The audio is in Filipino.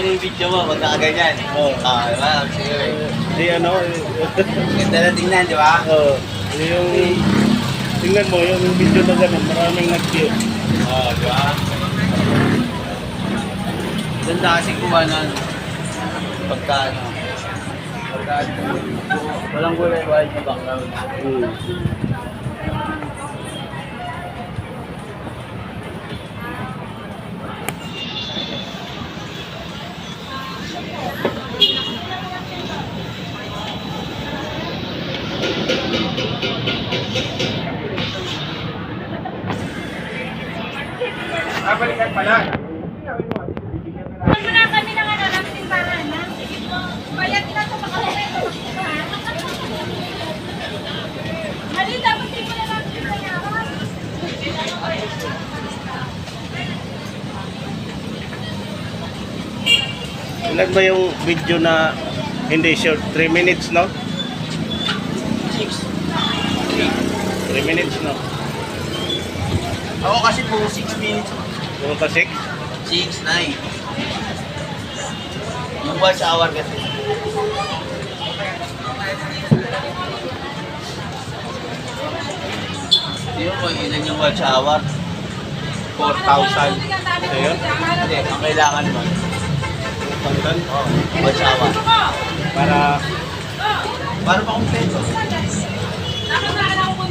akin yung video mo, magkakaganyan. Oo. Diba? Sige. Di ano, Ganda na tingnan, di ba? yung, tingnan mo, yung video na gano'n, maraming nag-view. Di ba? Ganda kasi kuha nun. Pagka walang gulay wild na background. Balikan pala. Huwag mo na kami ng ano, ng simbahan, ha? Bayad na ito, makalagay ito. Halin, dapat di mo na lang pinayaran. Ilan ba yung video na hindi short? 3 minutes, no? 3 minutes, no? Ako kasi po 6 minutes. Yung pa 6? 6, 9. Yung watch hour kasi. Yun mo, ilan yung watch hour? 4,000. Ayun. Hindi, ang kailangan mo. 4,000? Oo, watch hour. Para Para pa kompleto. Nakasaan ako po.